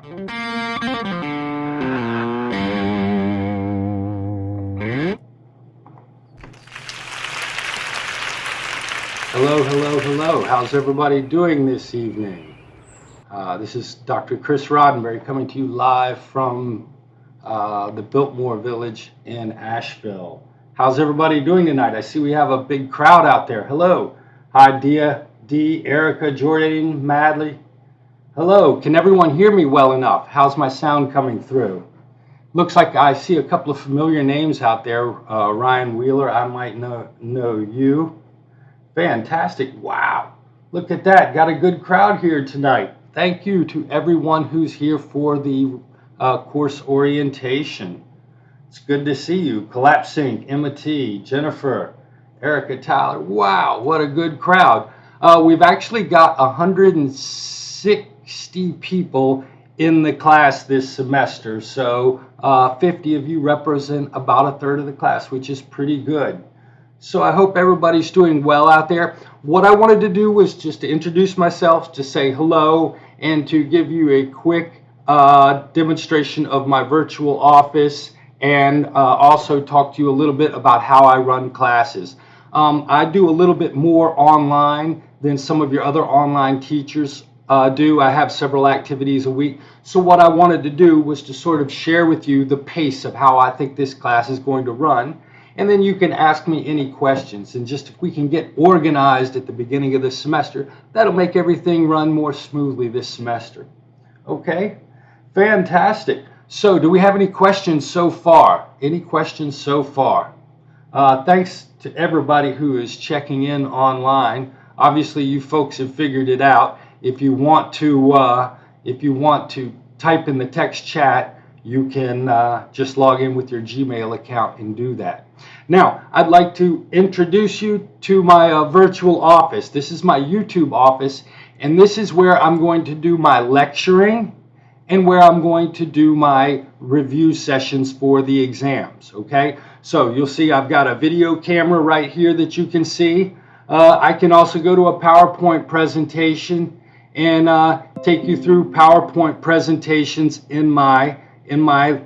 Hello, hello, hello. How's everybody doing this evening? This is Dr. Chris Roddenberry coming to you live from the Biltmore Village in Asheville. How's everybody doing tonight? I see we have a big crowd out there. Hello. Hi, Dia, Dee, Erica, Jordan, Madley. Hello. Can everyone hear me well enough? How's my sound coming through? Looks like I see a couple of familiar names out there. Ryan Wheeler, I might know you. Fantastic. Wow. Look at that. Got a good crowd here tonight. Thank you to everyone who's here for the course orientation. It's good to see you. Collapse Sync, Emma T, Jennifer, Erica, Tyler. Wow, what a good crowd. We've actually got 160 people in the class this semester. So 50 of you represent about a third of the class, which is pretty good. So I hope everybody's doing well out there. What I wanted to do was just to introduce myself, to say hello, and to give you a quick demonstration of my virtual office, and also talk to you a little bit about how I run classes. I do a little bit more online than some of your other online teachers do. I have several activities a week. So what I wanted to do was to sort of share with you the pace of how I think this class is going to run. And then you can ask me any questions. And just if we can get organized at the beginning of the semester, that'll make everything run more smoothly this semester. Okay? Fantastic. So do we have any questions so far? Any questions so far? Thanks to everybody who is checking in online. Obviously, you folks have figured it out. If you want to type in the text chat, you can just log in with your Gmail account and do that. Now, I'd like to introduce you to my virtual office. This is my YouTube office, and this is where I'm going to do my lecturing and where I'm going to do my review sessions for the exams, okay? So you'll see I've got a video camera right here that you can see. I can also go to a PowerPoint presentation and take you through PowerPoint presentations in my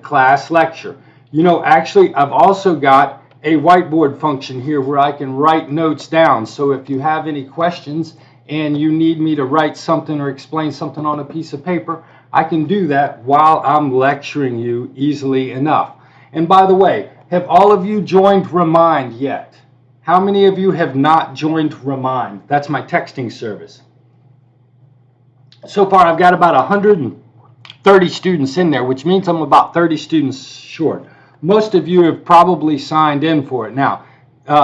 class lecture. You know, actually, I've also got a whiteboard function here where I can write notes down. So if you have any questions and you need me to write something or explain something on a piece of paper, I can do that while I'm lecturing you easily enough. And by the way, have all of you joined Remind yet? How many of you have not joined Remind? That's my texting service. So far, I've got about 130 students in there, which means I'm about 30 students short. Most of you have probably signed in for it now,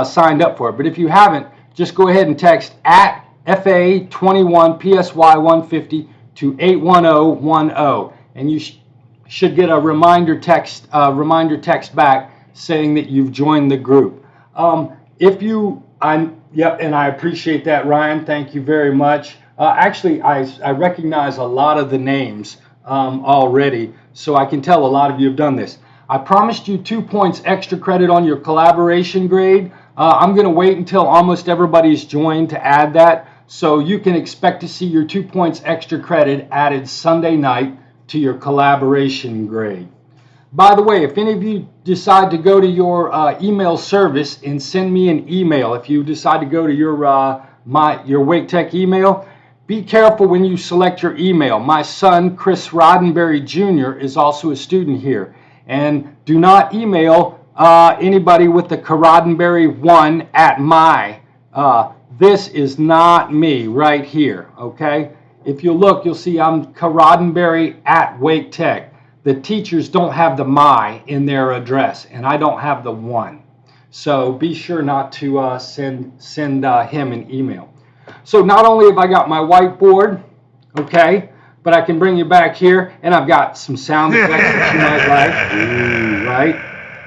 signed up for it. But if you haven't, just go ahead and text at FA21 PSY150 to 81010, and you should get a reminder text back saying that you've joined the group. Yep, and I appreciate that, Ryan. Thank you very much. Actually, I recognize a lot of the names already, so I can tell a lot of you have done this. I promised you 2 points extra credit on your collaboration grade. I'm going to wait until almost everybody's joined to add that, so you can expect to see your 2 points extra credit added Sunday night to your collaboration grade. By the way, if any of you decide to go to your email service and send me an email, if you decide to go to your Wake Tech email, be careful when you select your email. My son, Chris Roddenberry Jr., is also a student here. And do not email anybody with the Roddenberry1 at my. This is not me right here, okay? If you look, you'll see I'm Roddenberry at Wake Tech. The teachers don't have the my in their address, and I don't have the one. So be sure not to send him an email. So not only have I got my whiteboard, okay, but I can bring you back here, and I've got some sound effects that you might like, right?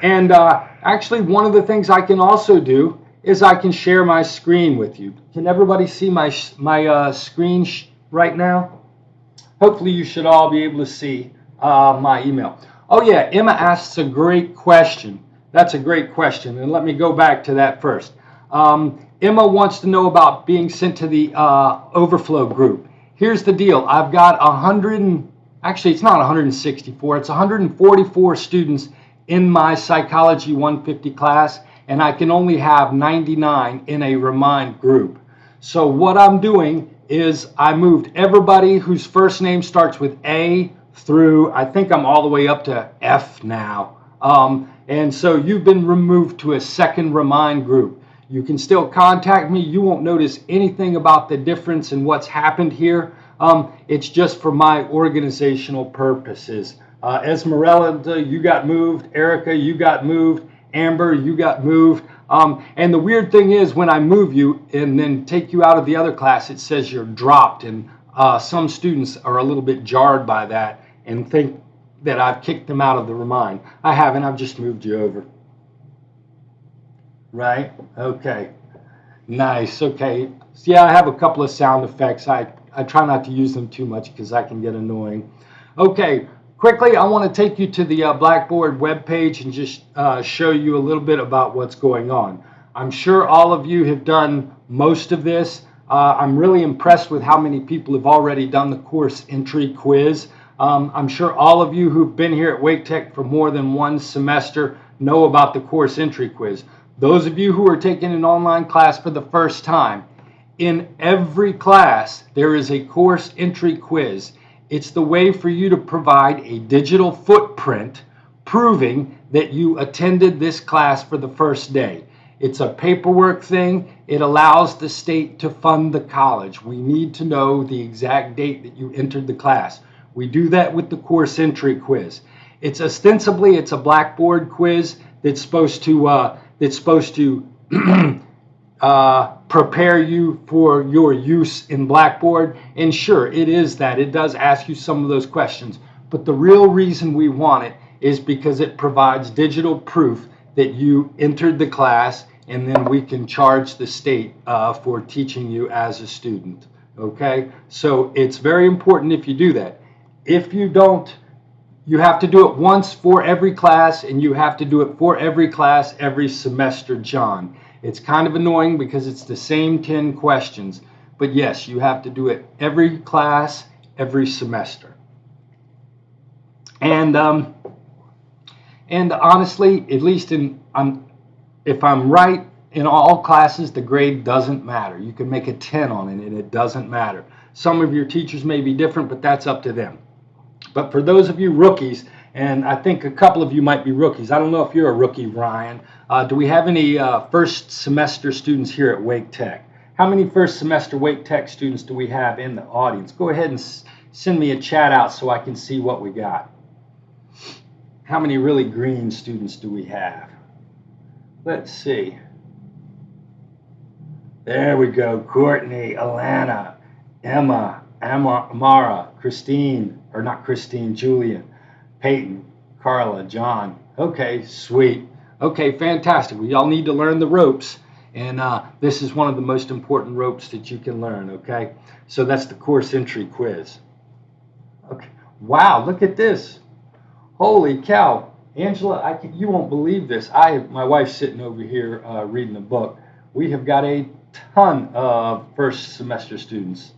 And actually, one of the things I can also do is I can share my screen with you. Can everybody see my screen right now? Hopefully, you should all be able to see my email. Oh yeah, Emma asks a great question. That's a great question, and let me go back to that first. Emma wants to know about being sent to the overflow group. Here's the deal. I've got actually it's not 164, it's 144 students in my Psychology 150 class, and I can only have 99 in a Remind group. So what I'm doing is I moved everybody whose first name starts with A through, I think I'm all the way up to F now. And so you've been removed to a second Remind group. You can still contact me. You won't notice anything about the difference in what's happened here. It's just for my organizational purposes. Esmeralda, you got moved. Erica, you got moved. Amber, you got moved. And the weird thing is when I move you and then take you out of the other class, it says you're dropped. And some students are a little bit jarred by that and think that I've kicked them out of the Remind. I haven't. I've just moved you over. Right? Okay. Nice. Okay. So yeah, I have a couple of sound effects. I try not to use them too much because I can get annoying. Okay. Quickly, I want to take you to the Blackboard web page and just show you a little bit about what's going on. I'm sure all of you have done most of this. I'm really impressed with how many people have already done the course entry quiz. I'm sure all of you who've been here at Wake Tech for more than one semester know about the course entry quiz. Those of you who are taking an online class for the first time, in every class there is a course entry quiz. It's the way for you to provide a digital footprint proving that you attended this class for the first day. It's a paperwork thing. It allows the state to fund the college. We need to know the exact date that you entered the class. We do that with the course entry quiz. It's ostensibly a Blackboard quiz that's supposed to prepare you for your use in Blackboard. And sure, it is that. It does ask you some of those questions. But the real reason we want it is because it provides digital proof that you entered the class, and then we can charge the state for teaching you as a student. Okay? So it's very important if you do that. If you don't, you have to do it once for every class, and you have to do it for every class every semester, John. It's kind of annoying because it's the same 10 questions. But yes, you have to do it every class, every semester. And honestly, at least if I'm right, in all classes, the grade doesn't matter. You can make a 10 on it, and it doesn't matter. Some of your teachers may be different, but that's up to them. But for those of you rookies, and I think a couple of you might be rookies. I don't know if you're a rookie, Ryan. Do we have any first semester students here at Wake Tech? How many first semester Wake Tech students do we have in the audience? Go ahead and send me a chat out so I can see what we got. How many really green students do we have? Let's see. There we go. Courtney, Alana, Emma, Amara, Christine, or not Christine, Julian, Peyton, Carla, John. Okay, sweet. Okay, fantastic. We all need to learn the ropes, and this is one of the most important ropes that you can learn, okay? So that's the course entry quiz. Okay. Wow, look at this. Holy cow. Angela, you won't believe this. My wife's sitting over here reading a book. We have got a ton of first semester students.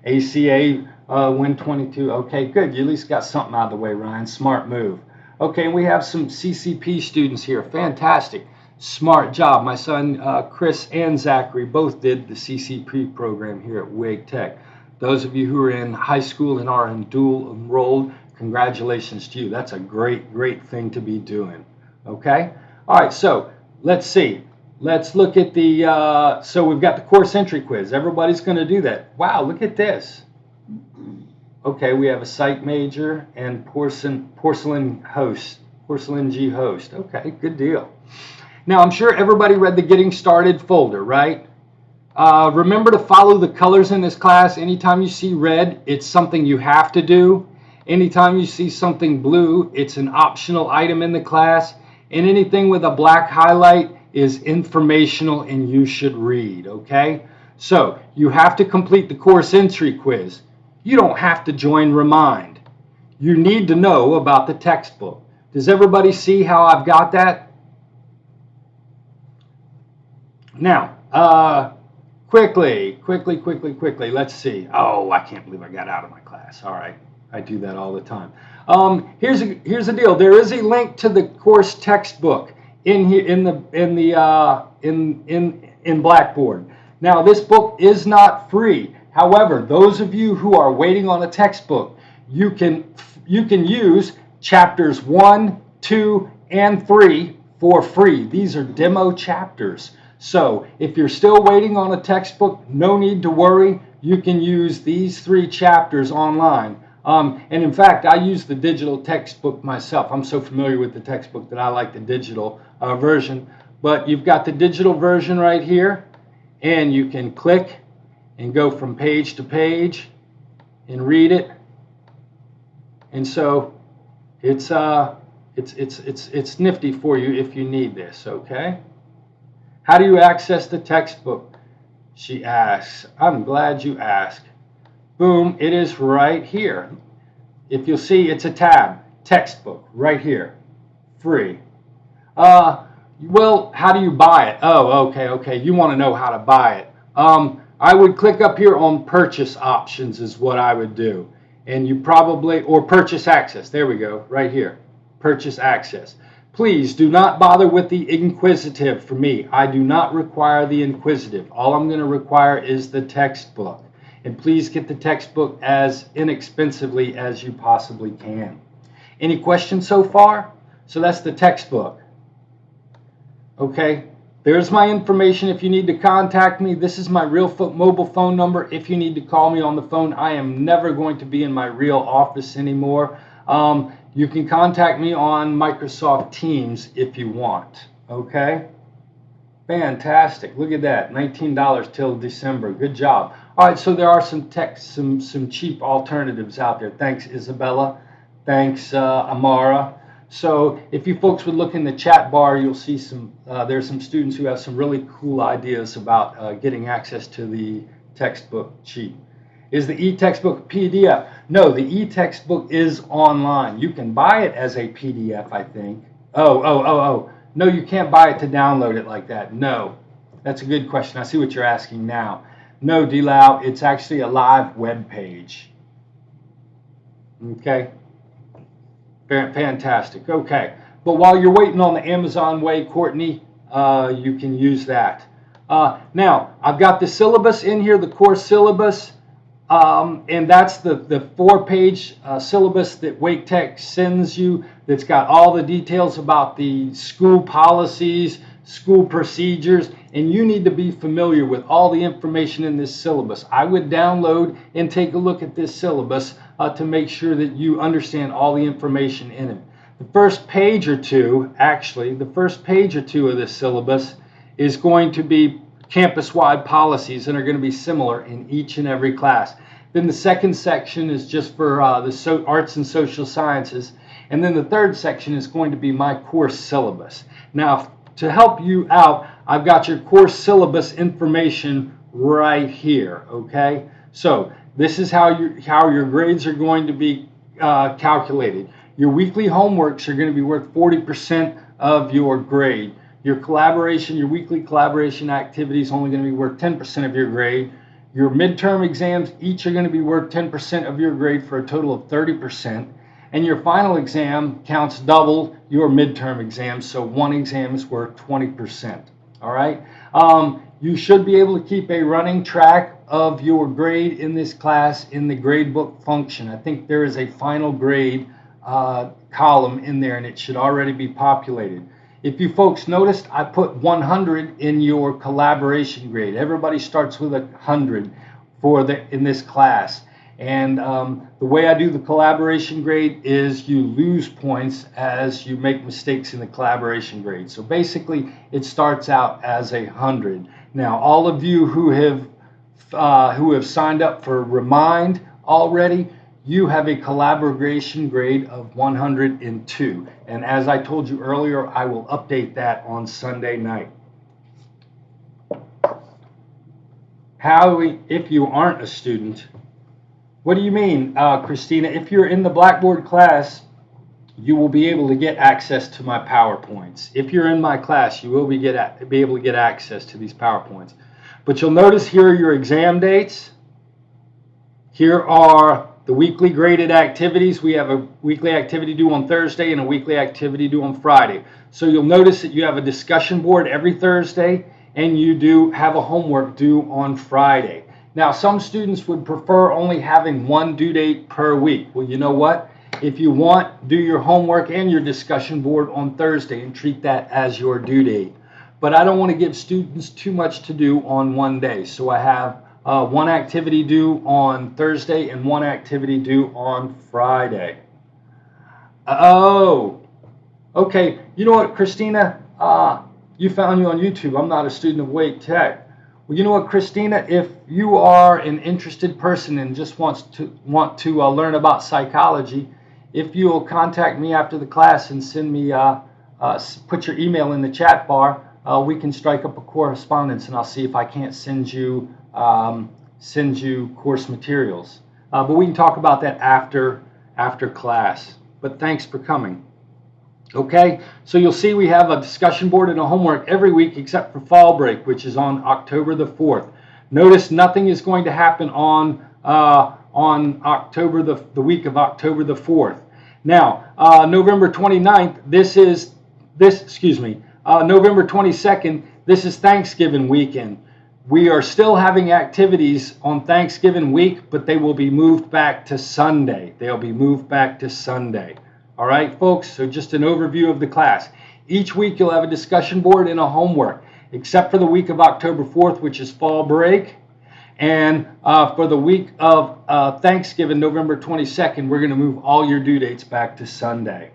ACA win 22. Okay, good. You at least got something out of the way, Ryan. Smart move. Okay, and we have some CCP students here. Fantastic. Smart job. My son Chris and Zachary both did the CCP program here at Wake Tech. Those of you who are in high school and are in dual enrolled, congratulations to you. That's a great, great thing to be doing. Okay? All right, so let's see. Let's look at the, so we've got the course entry quiz. Everybody's going to do that. Wow, look at this. Okay, we have a psych major and porcelain G host. Okay, good deal. Now, I'm sure everybody read the Getting Started folder, right? Remember to follow the colors in this class. Anytime you see red, it's something you have to do. Anytime you see something blue, it's an optional item in the class. And anything with a black highlight is informational and you should read, okay? So you have to complete the course entry quiz. You don't have to join Remind. You need to know about the textbook. Does everybody see how I've got that? Now, quickly, let's see. Oh, I can't believe I got out of my class. All right. I do that all the time. Here's the deal. There is a link to the course textbook in here in Blackboard. Now, this book is not free. However, those of you who are waiting on a textbook, you can use chapters 1, 2, and 3 for free. These are demo chapters. So if you're still waiting on a textbook, no need to worry. You can use these 3 chapters online. And in fact, I use the digital textbook myself. I'm so familiar with the textbook that I like the digital version. But you've got the digital version right here, and you can click and go from page to page and read it. And so it's nifty for you if you need this, okay? How do you access the textbook? She asks. I'm glad you asked. Boom, it is right here. If you'll see, it's a tab, textbook, right here, free. Well, how do you buy it? Oh, okay, you want to know how to buy it. I would click up here on purchase options is what I would do. And you probably, or purchase access, there we go, right here, purchase access. Please do not bother with the inquisitive for me. I do not require the inquisitive. All I'm going to require is the textbook. And please get the textbook as inexpensively as you possibly can. Any questions so far? So that's the textbook. Okay, there's my information if you need to contact me. This is my real mobile phone number. If you need to call me on the phone, I am never going to be in my real office anymore. You can contact me on Microsoft Teams if you want. Okay? Fantastic. Look at that. $19 till December. Good job. All right, so there are some cheap alternatives out there. Thanks, Isabella. Thanks, Amara. So if you folks would look in the chat bar, you'll see there's some students who have some really cool ideas about getting access to the textbook cheap. Is the e-textbook PDF? No, the e-textbook is online. You can buy it as a PDF, I think. Oh. No, you can't buy it to download it like that. No. That's a good question. I see what you're asking now. No, D-Lau, it's actually a live web page. Okay. Fantastic. Okay. But while you're waiting on the Amazon way, Courtney, you can use that. Now, I've got the syllabus in here, the course syllabus. And that's the 4-page syllabus that Wake Tech sends you that's got all the details about the school policies, school procedures, and you need to be familiar with all the information in this syllabus. I would download and take a look at this syllabus to make sure that you understand all the information in it. The first page or two of this syllabus is going to be campus-wide policies and are going to be similar in each and every class. Then the second section is just for the arts and social sciences. And then the third section is going to be my course syllabus. Now, to help you out, I've got your course syllabus information right here, okay? So this is how your grades are going to be calculated. Your weekly homeworks are going to be worth 40% of your grade. Your weekly collaboration activities only going to be worth 10% of your grade. Your midterm exams each are going to be worth 10% of your grade for a total of 30%. And your final exam counts double your midterm exam, so one exam is worth 20%. All right? You should be able to keep a running track of your grade in this class in the gradebook function. I think there is a final grade column in there, and it should already be populated. If you folks noticed, I put 100 in your collaboration grade. Everybody starts with 100 in this class. And the way I do the collaboration grade is you lose points as you make mistakes in the collaboration grade. So basically, it starts out as 100. Now, all of you who have signed up for Remind already, you have a collaboration grade of 102. And as I told you earlier, I will update that on Sunday night. If you aren't a student, what do you mean, Christina? If you're in the Blackboard class, you will be able to get access to my PowerPoints. If you're in my class, you will be able to get access to these PowerPoints. But you'll notice here are your exam dates. Here are the weekly graded activities, we have a weekly activity due on Thursday and a weekly activity due on Friday. So you'll notice that you have a discussion board every Thursday and you do have a homework due on Friday. Now, some students would prefer only having one due date per week. Well, you know what? If you want, do your homework and your discussion board on Thursday and treat that as your due date. But I don't want to give students too much to do on one day. So I have one activity due on Thursday and one activity due on Friday. Oh, okay. You know what, Christina? You found you on YouTube. I'm not a student of Wake Tech. Well, you know what, Christina? If you are an interested person and just want to learn about psychology, if you'll contact me after the class and send me put your email in the chat bar, we can strike up a correspondence, and I'll see if I can't send you course materials. But we can talk about that after class. But thanks for coming. Okay, so you'll see we have a discussion board and a homework every week except for fall break, which is on October the 4th. Notice nothing is going to happen on October the week of October the 4th. Now, November 29th, November 22nd, this is Thanksgiving weekend. We are still having activities on Thanksgiving week, but they will be moved back to Sunday. They'll be moved back to Sunday. All right, folks, so just an overview of the class. Each week you'll have a discussion board and a homework, except for the week of October 4th, which is fall break. And for the week of Thanksgiving, November 22nd, we're going to move all your due dates back to Sunday.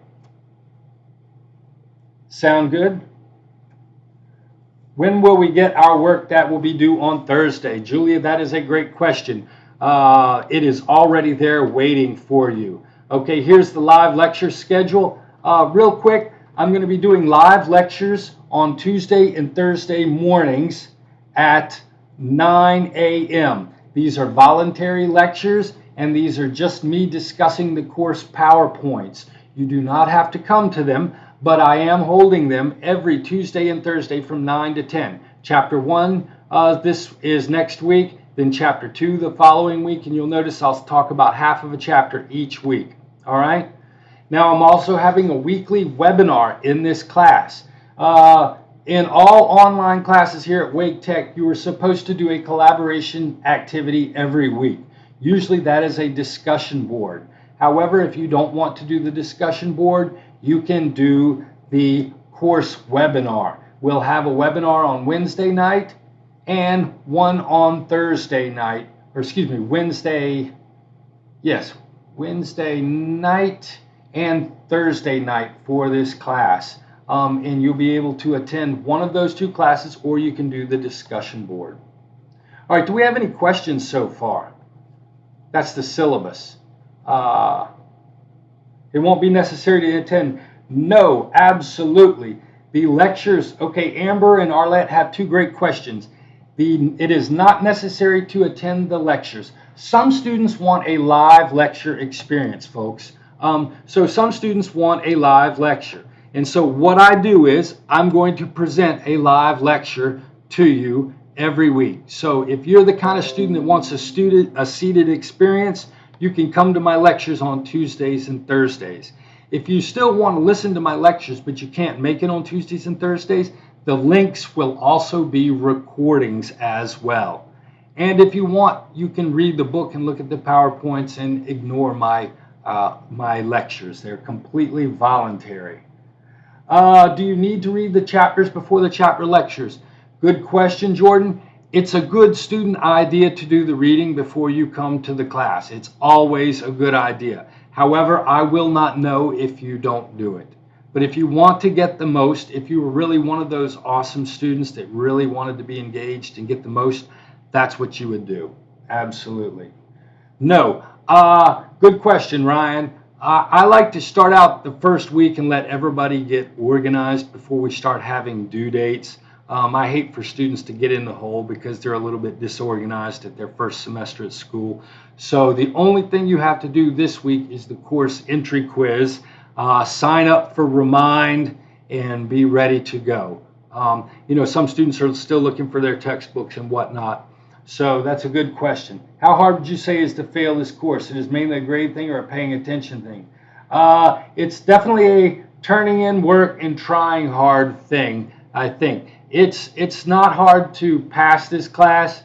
Sound good? When will we get our work that will be due on Thursday? Julia, that is a great question. It is already there waiting for you. Okay, here's the live lecture schedule. Real quick, I'm going to be doing live lectures on Tuesday and Thursday mornings at 9 a.m. These are voluntary lectures, and these are just me discussing the course PowerPoints. You do not have to come to them, but I am holding them every Tuesday and Thursday from 9 to 10. Chapter 1, this is next week, then Chapter 2 the following week, and you'll notice I'll talk about half of a chapter each week. All right. Now I'm also having a weekly webinar in this class. In all online classes here at Wake Tech, you are supposed to do a collaboration activity every week. Usually that is a discussion board. However, if you don't want to do the discussion board, you can do the course webinar. We'll have a webinar on Wednesday night and one on Thursday night, or excuse me, Wednesday night and Thursday night for this class. And you'll be able to attend one of those two classes, or you can do the discussion board. All right, do we have any questions so far? That's the syllabus. It won't be necessary to attend. No, absolutely. The lectures, okay, Amber and Arlette have two great questions. It is not necessary to attend the lectures. Some students want a live lecture experience, folks. So some students want a live lecture. And so what I do is I'm going to present a live lecture to you every week. So if you're the kind of student that wants a seated experience, you can come to my lectures on Tuesdays and Thursdays. If you still want to listen to my lectures, but you can't make it on Tuesdays and Thursdays, the links will also be recordings as well. And if you want, you can read the book and look at the PowerPoints and ignore my lectures. They're completely voluntary. Do you need to read the chapters before the chapter lectures? Good question, Jordan. It's a good student idea to do the reading before you come to the class. It's always a good idea. However, I will not know if you don't do it. But if you want to get the most, if you were really one of those awesome students that really wanted to be engaged and get the most, that's what you would do. Absolutely. No. Good question, Ryan. I like to start out the first week and let everybody get organized before we start having due dates. I hate for students to get in the hole because they're a little bit disorganized at their first semester at school. So the only thing you have to do this week is the course entry quiz. Sign up for Remind and be ready to go. You know, some students are still looking for their textbooks and whatnot. So that's a good question. How hard would you say is to fail this course? It is mainly a grade thing or a paying attention thing? It's definitely a turning in work and trying hard thing, I think. It's not hard to pass this class.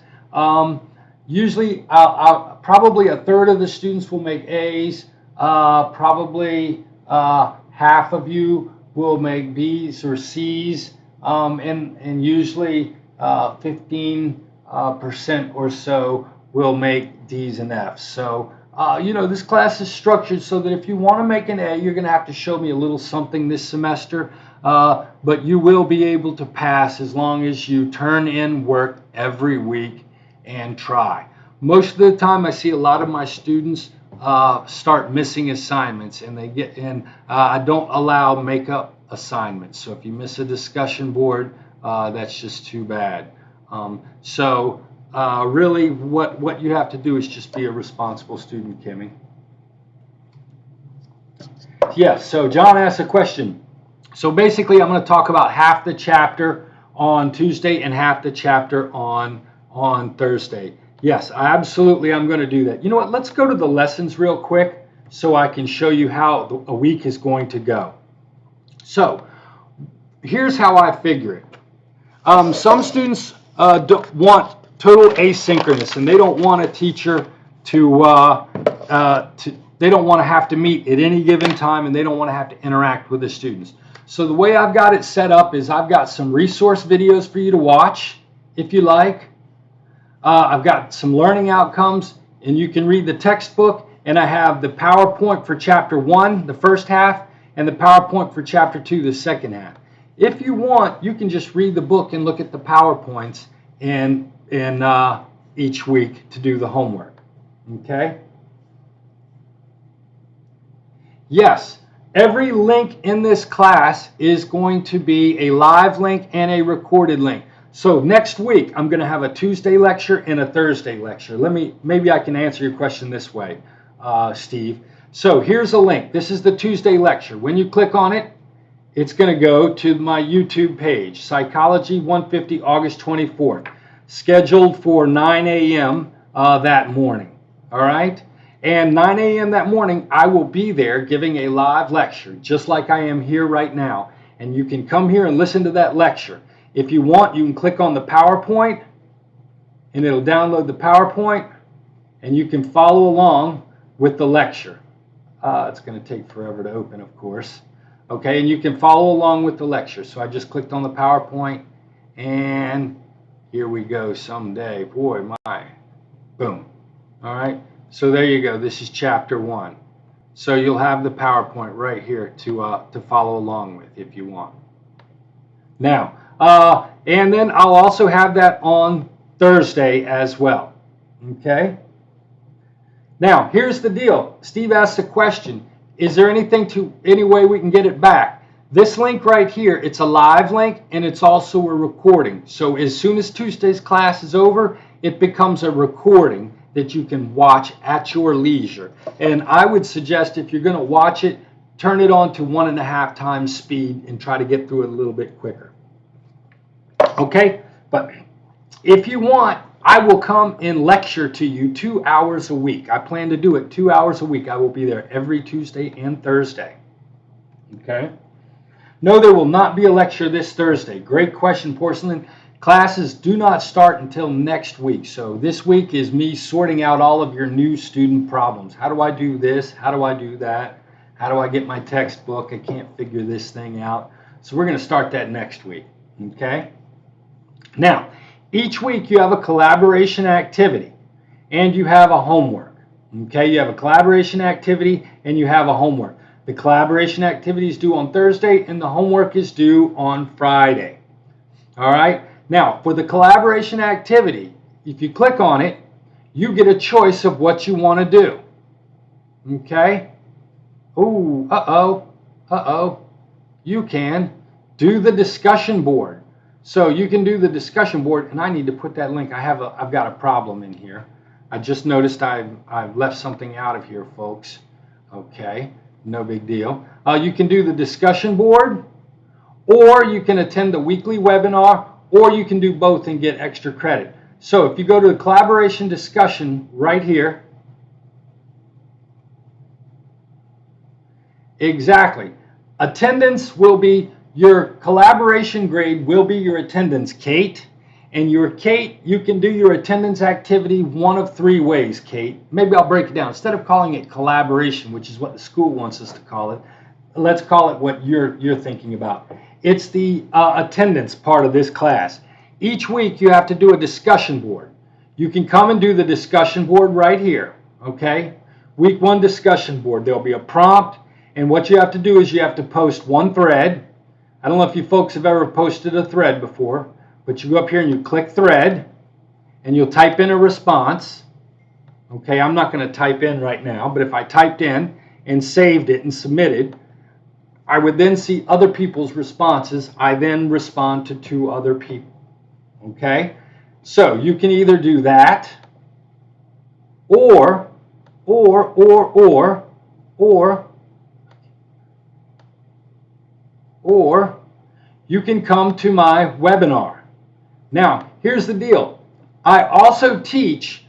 Usually, probably a third of the students will make A's. Probably half of you will make B's or C's, and usually 15% or so will make D's and F's. So, this class is structured so that if you want to make an A, you're going to have to show me a little something this semester, but you will be able to pass as long as you turn in work every week and try. Most of the time I see a lot of my students start missing assignments, and I don't allow make-up assignments. So if you miss a discussion board, that's just too bad. Really what you have to do is just be a responsible student, Kimmy. Yes, so John asked a question. So basically I'm going to talk about half the chapter on Tuesday and half the chapter on Thursday. Yes, I'm going to do that. You know what? Let's go to the lessons real quick so I can show you how a week is going to go. So here's how I figure it. Some students don't want total asynchronous, and they don't want a teacher they don't want to have to meet at any given time, and they don't want to have to interact with the students. So the way I've got it set up is I've got some resource videos for you to watch if you like. I've got some learning outcomes, and you can read the textbook, and I have the PowerPoint for Chapter 1, the first half, and the PowerPoint for Chapter 2, the second half. If you want, you can just read the book and look at the PowerPoints in each week to do the homework. Okay? Yes, every link in this class is going to be a live link and a recorded link. So next week, I'm going to have a Tuesday lecture and a Thursday lecture. Maybe I can answer your question this way, Steve. So here's a link. This is the Tuesday lecture. When you click on it, it's going to go to my YouTube page, Psychology 150, August 24th, scheduled for 9 a.m. That morning. All right? And 9 a.m. that morning, I will be there giving a live lecture, just like I am here right now. And you can come here and listen to that lecture. If you want, you can click on the PowerPoint, and it'll download the PowerPoint, and you can follow along with the lecture. It's going to take forever to open, of course. Okay, and you can follow along with the lecture. So I just clicked on the PowerPoint, and here we go someday. Boy, my. Boom. All right, so there you go. This is Chapter 1. So you'll have the PowerPoint right here to follow along with if you want. Now, and then I'll also have that on Thursday as well. Okay? Now, here's the deal. Steve asked a question. Is there any way we can get it back? This link right here, it's a live link, and it's also a recording. So as soon as Tuesday's class is over, it becomes a recording that you can watch at your leisure. And I would suggest if you're going to watch it, turn it on to 1.5 times speed and try to get through it a little bit quicker. Okay? But if you want, I will come and lecture to you 2 hours a week. I plan to do it 2 hours a week. I will be there every Tuesday and Thursday. Okay? No, there will not be a lecture this Thursday. Great question, Porcelain. Classes do not start until next week. So this week is me sorting out all of your new student problems. How do I do this? How do I do that? How do I get my textbook? I can't figure this thing out. So we're going to start that next week. Okay? Now, each week you have a collaboration activity and you have a homework. Okay, you have a collaboration activity and you have a homework. The collaboration activity is due on Thursday and the homework is due on Friday. All right, now for the collaboration activity, if you click on it, you get a choice of what you want to do. Okay, you can do the discussion board. So you can do the discussion board, and I need to put that link. I've got a problem in here. I just noticed I've left something out of here, folks. Okay, no big deal. You can do the discussion board, or you can attend the weekly webinar, or you can do both and get extra credit. So if you go to the collaboration discussion right here, exactly. Attendance will be your collaboration grade will be your attendance, Kate. And your Kate, you can do your attendance activity one of three ways, Kate. Maybe I'll break it down. Instead of calling it collaboration, which is what the school wants us to call it, let's call it what you're thinking about. It's the attendance part of this class. Each week you have to do a discussion board. You can come and do the discussion board right here, okay? Week 1 discussion board. There'll be a prompt, and what you have to do is you have to post one thread. I don't know if you folks have ever posted a thread before, but you go up here and you click thread, and you'll type in a response. Okay, I'm not going to type in right now, but if I typed in and saved it and submitted, I would then see other people's responses. I then respond to 2 other people. Okay, so you can either do that, or you can come to my webinar. Now, here's the deal. I also teach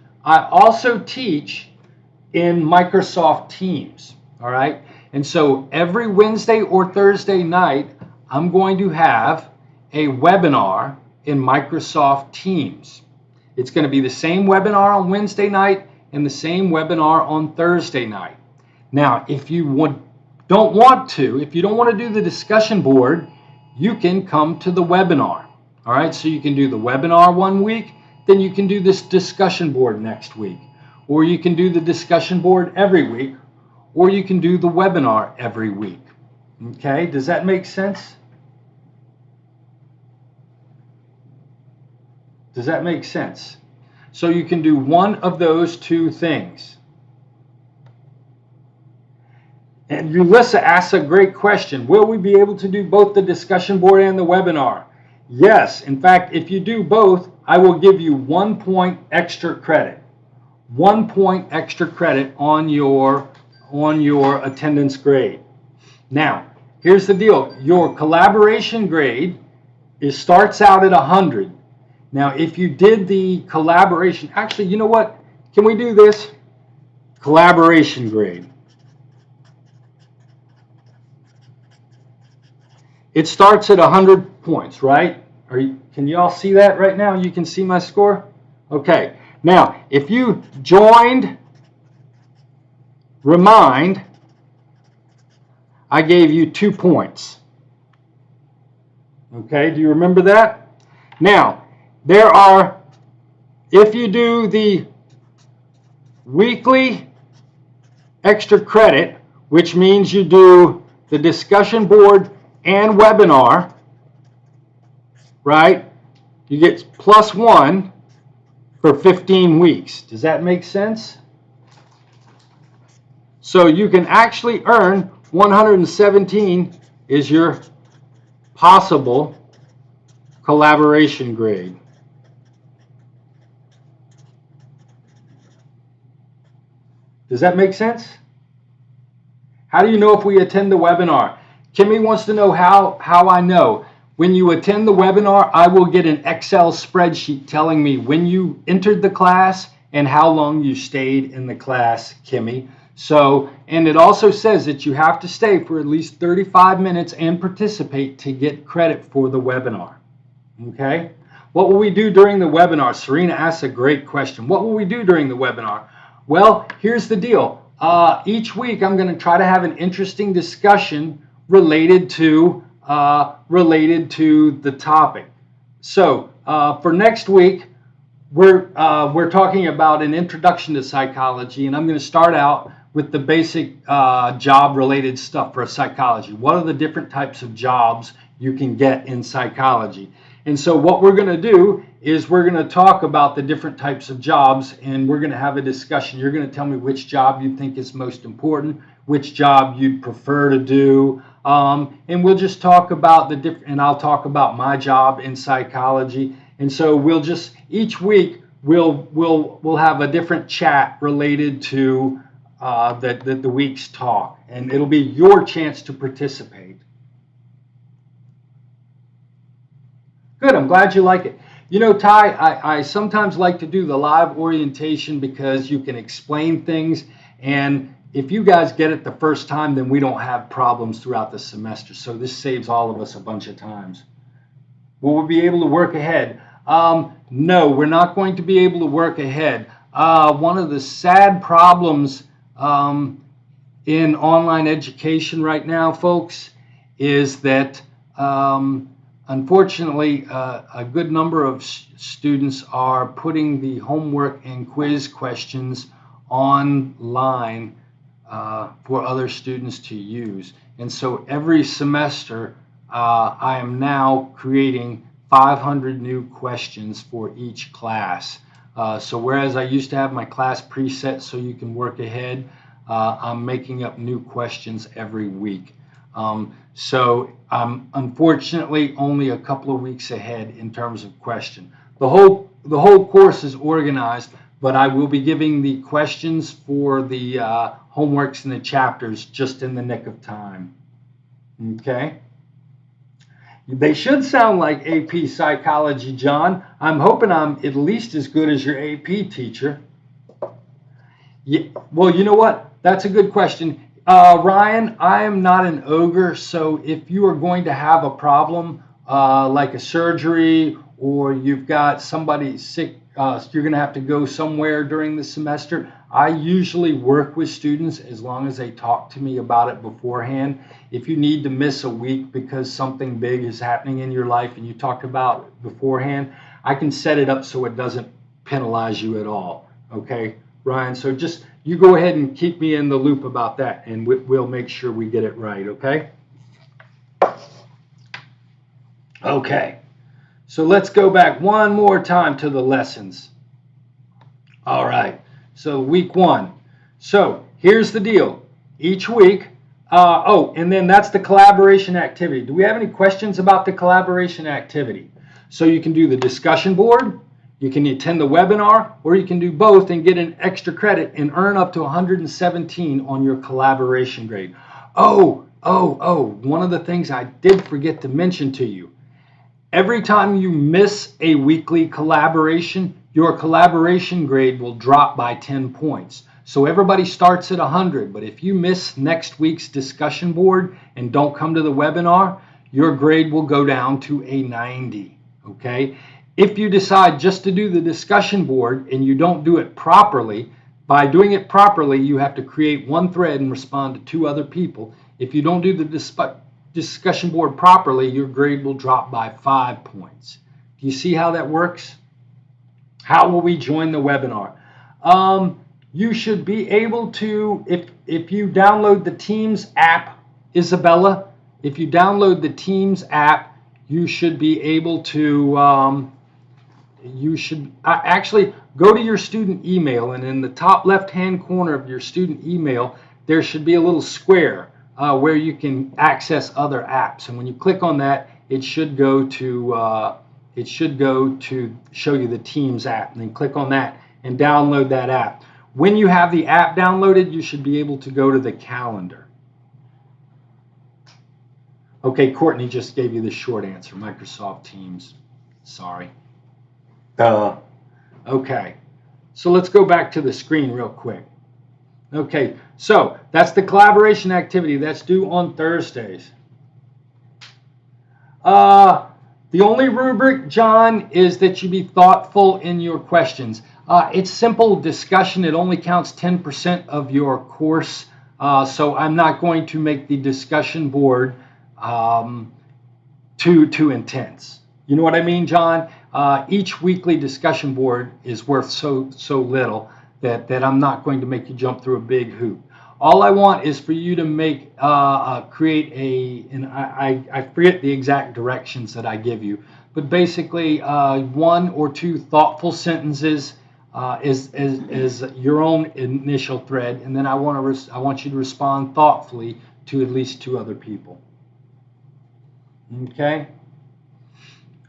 in Microsoft Teams, all right? And so every Wednesday or Thursday night, I'm going to have a webinar in Microsoft Teams. It's going to be the same webinar on Wednesday night and the same webinar on Thursday night. Now, if you don't want to do the discussion board, you can come to the webinar. All right, so you can do the webinar one week, then you can do this discussion board next week, or you can do the discussion board every week, or you can do the webinar every week. Okay, does that make sense? Does that make sense? So you can do one of those 2 things. And Ulissa asks a great question. Will we be able to do both the discussion board and the webinar? Yes. In fact, if you do both, I will give you 1 point extra credit. 1 point extra credit on your attendance grade. Now, here's the deal. Your collaboration grade starts out at 100. Now, if you did the collaboration, actually, you know what? Can we do this? Collaboration grade. It starts at 100 points, right? Can you all see that right now? You can see my score? Okay. Now, if you joined Remind, I gave you 2 points. Okay, do you remember that? Now, if you do the weekly extra credit, which means you do the discussion board and webinar, right? You get +1 for 15 weeks. Does that make sense? So you can actually earn 117 is your possible collaboration grade. Does that make sense? How do you know if we attend the webinar? Kimmy wants to know how I know. When you attend the webinar, I will get an Excel spreadsheet telling me when you entered the class and how long you stayed in the class, Kimmy. So, and it also says that you have to stay for at least 35 minutes and participate to get credit for the webinar. Okay? What will we do during the webinar? Serena asks a great question. What will we do during the webinar? Well, here's the deal. Each week I'm going to try to have an interesting discussion related to the topic. So for next week, we're talking about an introduction to psychology, and I'm going to start out with the basic job-related stuff for psychology. What are the different types of jobs you can get in psychology? And so what we're going to do is we're going to talk about the different types of jobs, and we're going to have a discussion. You're going to tell me which job you think is most important, which job you'd prefer to do, and we'll just talk about the different, and I'll talk about my job in psychology. And so we'll just, each week we'll have a different chat related to the week's talk, and it'll be your chance to participate. Good, I'm glad you like it. You know, Ty, I sometimes like to do the live orientation because you can explain things, and if you guys get it the first time, then we don't have problems throughout the semester. So this saves all of us a bunch of times. Will we be able to work ahead? No, we're not going to be able to work ahead. One of the sad problems in online education right now, folks, is that unfortunately, a good number of students are putting the homework and quiz questions online for other students to use. And so every semester, I am now creating 500 new questions for each class. So whereas I used to have my class preset so you can work ahead, I'm making up new questions every week. So I'm unfortunately only a couple of weeks ahead in terms of question. The whole course is organized, but I will be giving the questions for the homeworks and the chapters just in the nick of time. Okay? They should sound like AP Psychology, John. I'm hoping I'm at least as good as your AP teacher. Yeah, well, you know what? That's a good question. Ryan, I am not an ogre, so if you are going to have a problem like a surgery or you've got somebody sick, you're going to have to go somewhere during the semester, I usually work with students as long as they talk to me about it beforehand. If you need to miss a week because something big is happening in your life and you talked about it beforehand, I can set it up so it doesn't penalize you at all. Okay, Ryan? So just you go ahead and keep me in the loop about that, and we'll make sure we get it right, okay? Okay, so let's go back one more time to the lessons. All right, so week 1. So here's the deal. Each week, and then that's the collaboration activity. Do we have any questions about the collaboration activity? So you can do the discussion board, you can attend the webinar, or you can do both and get an extra credit and earn up to 117 on your collaboration grade. Oh, one of the things I did forget to mention to you. Every time you miss a weekly collaboration, your collaboration grade will drop by 10 points. So everybody starts at 100, but if you miss next week's discussion board and don't come to the webinar, your grade will go down to a 90, okay? If you decide just to do the discussion board and you don't do it properly, by doing it properly, you have to create one thread and respond to 2 other people. If you don't do the discussion board properly, your grade will drop by 5 points. Do you see how that works? How will we join the webinar? You should be able to, if you download the Teams app, Isabella, if you download the Teams app, you should be able to, you should actually go to your student email, and in the top left-hand corner of your student email, there should be a little square where you can access other apps. And when you click on that, it should go to show you the Teams app, and then click on that and download that app. When you have the app downloaded, you should be able to go to the calendar. Okay, Courtney just gave you the short answer, Microsoft Teams. Sorry. Okay, so let's go back to the screen real quick. Okay, so that's the collaboration activity. That's due on Thursdays. The only rubric, John, is that you be thoughtful in your questions. It's simple discussion. It only counts 10% of your course, so I'm not going to make the discussion board too intense. You know what I mean, John? Each weekly discussion board is worth so little that I'm not going to make you jump through a big hoop. All I want is for you to make create and I forget the exact directions that I give you, but basically 1 or 2 thoughtful sentences is your own initial thread, and then I want you to respond thoughtfully to at least 2 other people. Okay.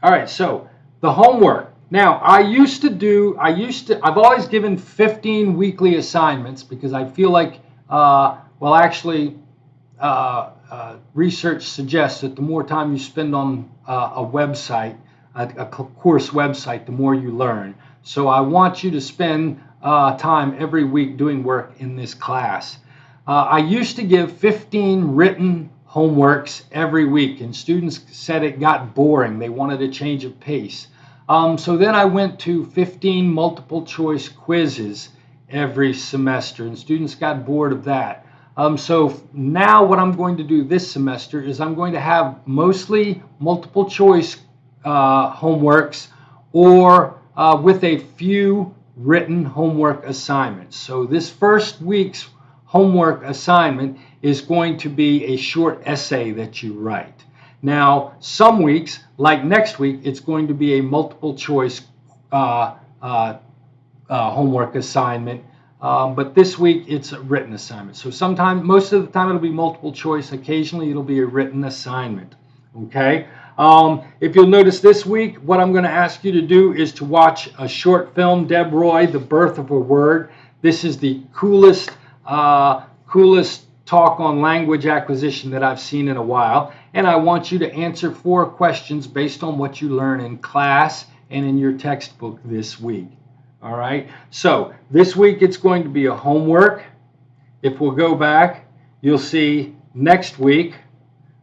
All right. So the homework. Now, I've always given 15 weekly assignments because I feel like, research suggests that the more time you spend on a website, a course website, the more you learn. So I want you to spend time every week doing work in this class. I used to give 15 written homeworks every week, and students said it got boring. They wanted a change of pace. So then I went to 15 multiple choice quizzes every semester, and students got bored of that. So now what I'm going to do this semester is I'm going to have mostly multiple choice homeworks or with a few written homework assignments. So this first week's homework assignment is going to be a short essay that you write. Now, some weeks, like next week, it's going to be a multiple choice homework assignment. But this week it's a written assignment. So most of the time it'll be multiple choice. Occasionally it'll be a written assignment. Okay. If you'll notice this week, what I'm going to ask you to do is to watch a short film, Deb Roy, The Birth of a Word. This is the coolest talk on language acquisition that I've seen in a while. And I want you to answer 4 questions based on what you learn in class and in your textbook this week. All right, so this week it's going to be a homework. If we'll go back, you'll see next week,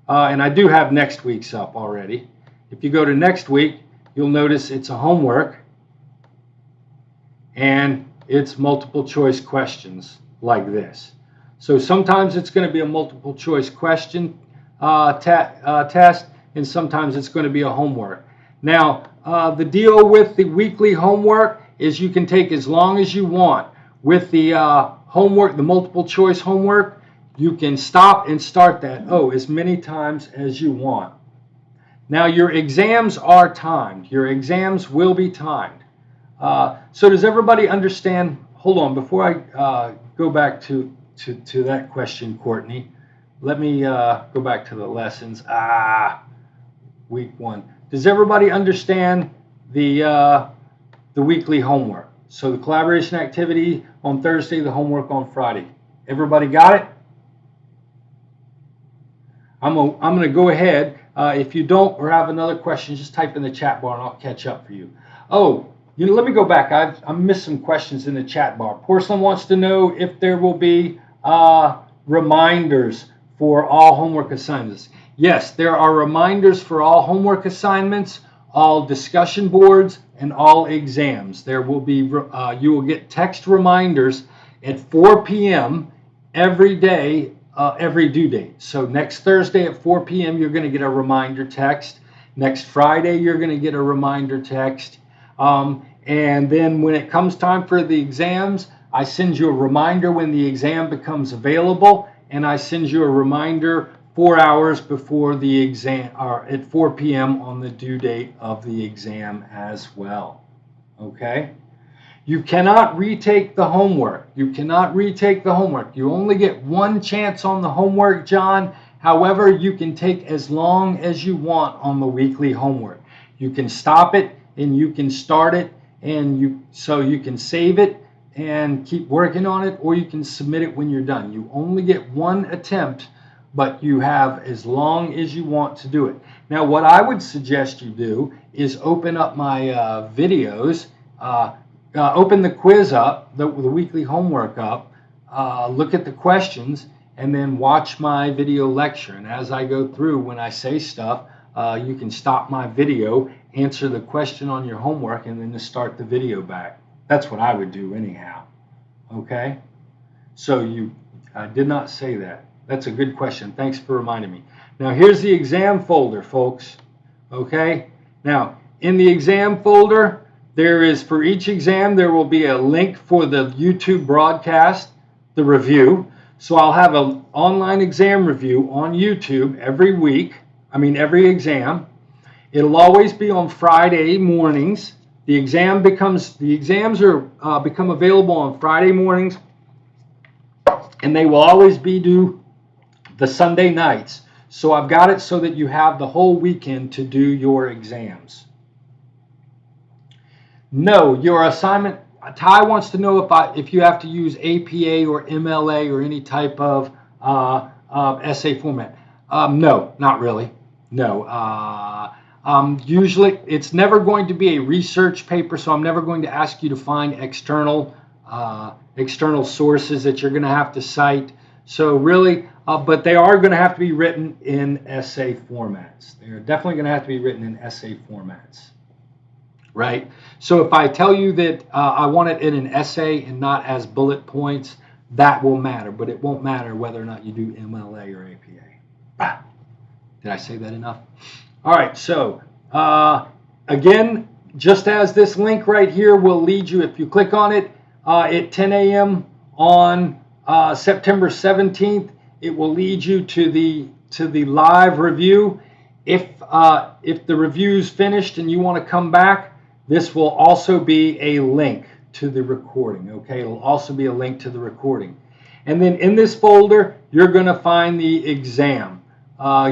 and I do have next week's up already. If you go to next week, you'll notice it's a homework, and it's multiple choice questions like this. So sometimes it's going to be a multiple choice question test, and sometimes it's going to be a homework. Now, the deal with the weekly homework is you can take as long as you want. With the homework, the multiple choice homework, you can stop and start that as many times as you want. Now your exams are timed. Your exams will be timed. So does everybody understand? Hold on, before I go back to that question, Courtney, let me go back to the lessons. Week 1. Does everybody understand the weekly homework? So the collaboration activity on Thursday, the homework on Friday. Everybody got it? I'm going to go ahead. If you don't or have another question, just type in the chat bar and I'll catch up for you. Let me go back. I missed some questions in the chat bar. Porcelain wants to know if there will be reminders for all homework assignments. Yes, there are reminders for all homework assignments, all discussion boards, and all exams. There will be you will get text reminders at 4 p.m. every day, every due date. So next Thursday at 4 p.m. you're going to get a reminder text. Next Friday you're going to get a reminder text. And then when it comes time for the exams, I send you a reminder when the exam becomes available, and I send you a reminder 4 hours before the exam, or at 4 p.m. on the due date of the exam as well. Okay? You cannot retake the homework. You cannot retake the homework. You only get one chance on the homework, John. However, you can take as long as you want on the weekly homework. You can stop it and you can start it, and so you can save it and keep working on it, or you can submit it when you're done. You only get one attempt, but you have as long as you want to do it. Now, what I would suggest you do is open up my videos, open the quiz up, the weekly homework up, look at the questions, and then watch my video lecture. And as I go through, when I say stuff, you can stop my video, answer the question on your homework, and then just start the video back. That's what I would do anyhow. Okay? So I did not say that. That's a good question. Thanks for reminding me. Now here's the exam folder, folks. Okay? Now in the exam folder, there is, for each exam, there will be a link for the YouTube broadcast, the review. So I'll have an online exam review on YouTube every exam. It'll always be on Friday mornings. The exams become available on Friday mornings, and they will always be due the Sunday nights. So I've got it so that you have the whole weekend to do your exams. No, your assignment, Ty wants to know if you have to use APA or MLA or any type of essay format. No, not really. No. Usually, it's never going to be a research paper, so I'm never going to ask you to find external sources that you're going to have to cite. So really, but they are going to have to be written in essay formats. They're definitely going to have to be written in essay formats, right? So if I tell you that I want it in an essay and not as bullet points, that will matter, but it won't matter whether or not you do MLA or APA. Did I say that enough? All right, so again, just as this link right here will lead you, if you click on it at 10 a.m. on September 17th, it will lead you to the live review. If the review's finished and you want to come back, this will also be a link to the recording. Okay, it'll also be a link to the recording. And then in this folder, you're going to find the exam.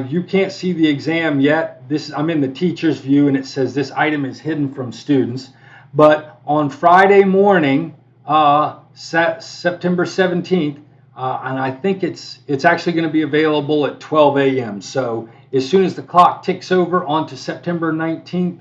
You can't see the exam yet. I'm in the teacher's view, and it says this item is hidden from students. But on Friday morning, September 17th, and I think it's actually going to be available at 12 a.m. So as soon as the clock ticks over onto September 19th,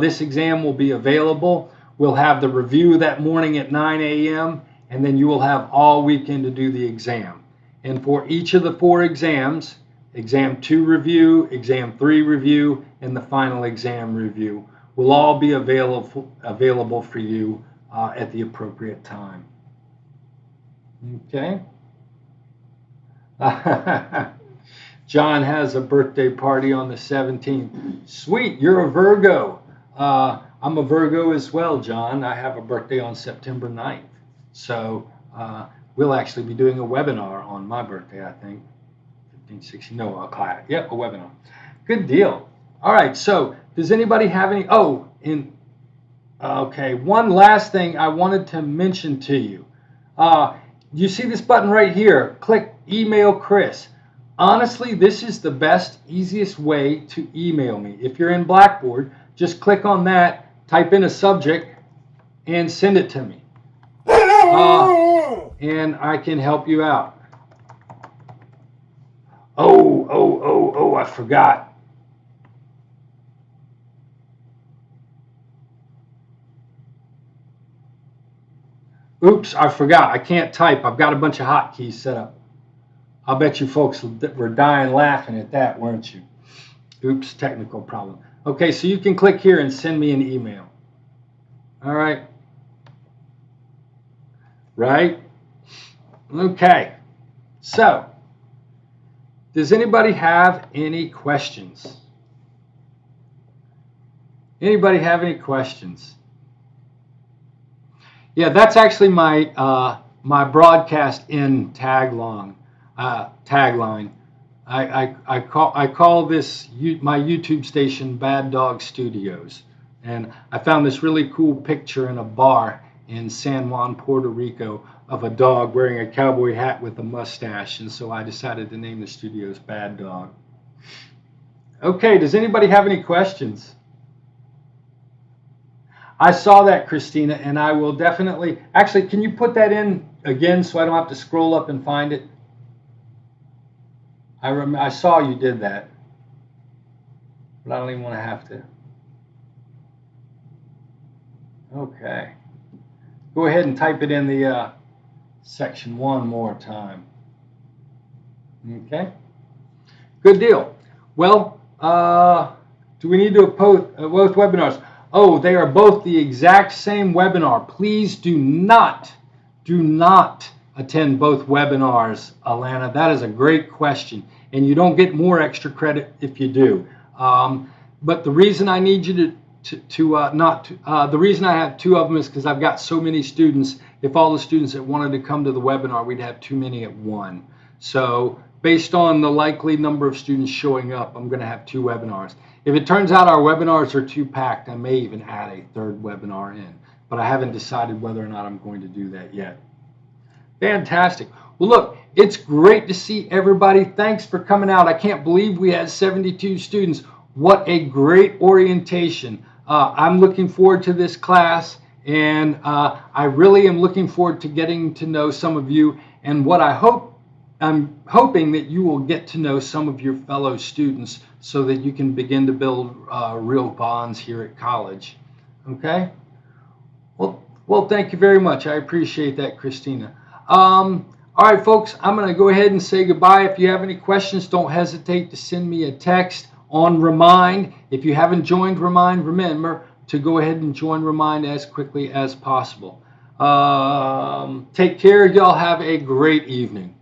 this exam will be available. We'll have the review that morning at 9 a.m. and then you will have all weekend to do the exam. And for each of the 4 exams, Exam 2 review, Exam 3 review, and the final exam review will all be available for you at the appropriate time. Okay? John has a birthday party on the 17th. Sweet, you're a Virgo. I'm a Virgo as well, John. I have a birthday on September 9th. So we'll actually be doing a webinar on my birthday, I think. 15, 16, no, a class. Yep, a webinar. Good deal. All right, so does anybody have any? Okay, one last thing I wanted to mention to you. You see this button right here? Click Email Chris. Honestly, this is the best, easiest way to email me. If you're in Blackboard, just click on that, type in a subject, and send it to me. And I can help you out. Oh, I forgot. Oops, I forgot. I can't type. I've got a bunch of hotkeys set up. I'll bet you folks were dying laughing at that, weren't you? Oops, technical problem. Okay, so you can click here and send me an email. All right. Right? Okay. So, does anybody have any questions? Anybody have any questions? Yeah, that's actually my my broadcast in tagline. I call this my YouTube station Bad Dog Studios, and I found this really cool picture in a bar in San Juan, Puerto Rico, of a dog wearing a cowboy hat with a mustache, and so I decided to name the studios Bad Dog. Okay, does anybody have any questions? I saw that, Christina, and I will definitely... Actually, can you put that in again so I don't have to scroll up and find it? I saw you did that, but I don't even want to have to. Okay. Go ahead and type it in the section one more time. Okay. Good deal. Well, do we need to post both webinars? Oh, they are both the exact same webinar. Please do not attend both webinars, Alana. That is a great question, and you don't get more extra credit if you do. But the reason I need you the reason I have 2 of them is because I've got so many students. If all the students that wanted to come to the webinar, we'd have too many at one. So based on the likely number of students showing up, I'm going to have 2 webinars. If it turns out our webinars are too packed, I may even add a 3rd webinar in. But I haven't decided whether or not I'm going to do that yet. Fantastic. Well, look, it's great to see everybody. Thanks for coming out. I can't believe we had 72 students. What a great orientation. I'm looking forward to this class, and I really am looking forward to getting to know some of you. And what I'm hoping that you will get to know some of your fellow students so that you can begin to build real bonds here at college. Okay? Well, thank you very much. I appreciate that, Christina. All right, folks, I'm going to go ahead and say goodbye. If you have any questions, don't hesitate to send me a text on Remind. If you haven't joined Remind, remember to go ahead and join Remind as quickly as possible. Take care. Y'all have a great evening.